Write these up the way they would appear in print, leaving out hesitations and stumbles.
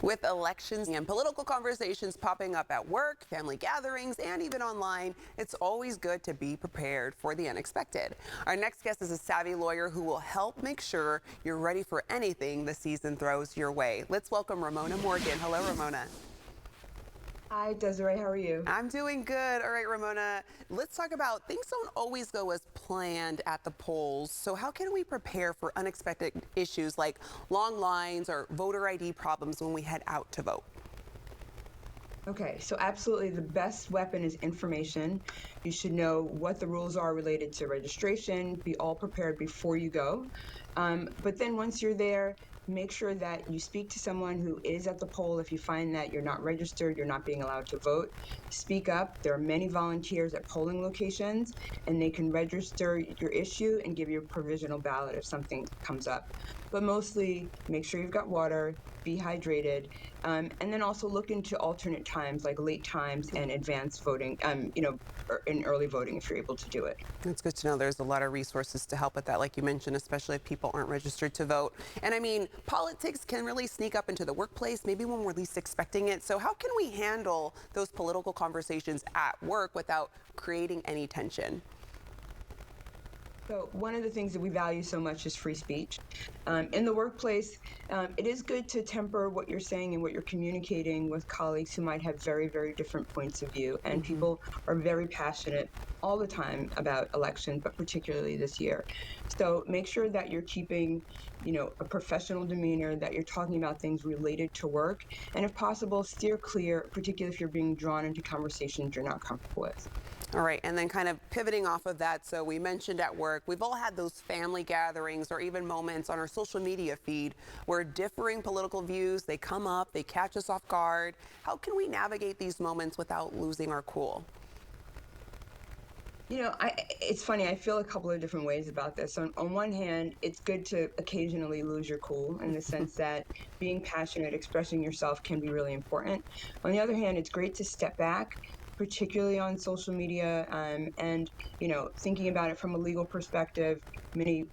With elections and political conversations popping up at work, family gatherings, and even online, it's always good to be prepared for the unexpected. Our next guest is a savvy lawyer who will help make sure you're ready for anything the season throws your way. Let's welcome Ramona Morgan. Hello, Ramona. Hi, Desiree. How are you? I'm doing good. All right, Ramona, let's talk about things don't always go as planned at the polls. So how can we prepare for unexpected issues like long lines or voter ID problems when we head out to vote? Okay, so absolutely the best weapon is information. You should know what the rules are related to registration, be all prepared before you go. But then once you're there, make sure that you speak to someone who is at the poll. If you find that you're not registered, you're not being allowed to vote, speak up. There are many volunteers at polling locations, and they can register your issue and give you a provisional ballot if something comes up. But mostly, make sure you've got water, be hydrated, and then also look into alternate times like late times and advanced voting, or in early voting if you're able to do it. It's good to know there's a lot of resources to help with that, like you mentioned, especially if people aren't registered to vote. And I mean, politics can really sneak up into the workplace, maybe when we're least expecting it. So how can we handle those political conversations at work without creating any tension? So one of the things that we value so much is free speech. In the workplace, it is good to temper what you're saying and what you're communicating with colleagues who might have very, very different points of view. And people are very passionate all the time about elections, but particularly this year. So make sure that you're keeping, a professional demeanor, that you're talking about things related to work, and if possible, steer clear, particularly if you're being drawn into conversations you're not comfortable with. All right, and then kind of pivoting off of that, so we mentioned at work, we've all had those family gatherings or even moments on our social media feed where differing political views, they come up, they catch us off guard. How can we navigate these moments without losing our cool? It's funny. I feel a couple of different ways about this. On one hand, it's good to occasionally lose your cool in the sense that being passionate, expressing yourself can be really important. On the other hand, it's great to step back, particularly on social media, and, thinking about it from a legal perspective. Many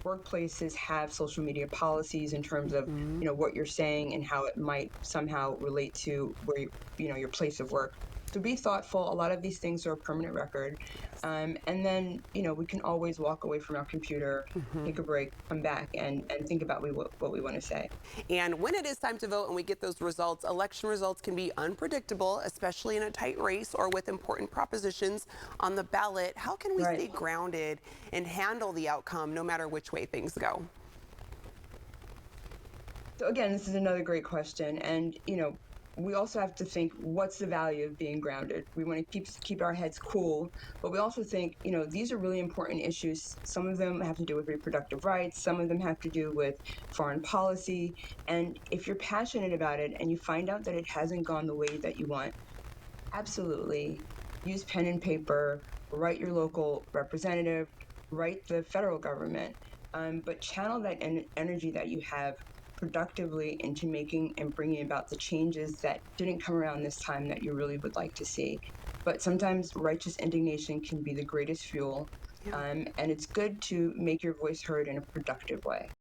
workplaces have social media policies in terms of, what you're saying and how it might somehow relate to where your place of work. So be thoughtful. A lot of these things are a permanent record. And then, we can always walk away from our computer, take a break, come back, and think about what we want to say. And when it is time to vote and we get those results, election results can be unpredictable, especially in a tight race or with important propositions on the ballot. How can we stay grounded and handle the outcome no matter which way things go? So again, this is another great question. And, we also have to think, what's the value of being grounded? We want to keep our heads cool, but we also think, these are really important issues. Some of them have to do with reproductive rights. Some of them have to do with foreign policy. And if you're passionate about it and you find out that it hasn't gone the way that you want, absolutely use pen and paper, write your local representative, write the federal government, but channel that energy that you have productively into making and bringing about the changes that didn't come around this time that you really would like to see. But sometimes righteous indignation can be the greatest fuel, and it's good to make your voice heard in a productive way.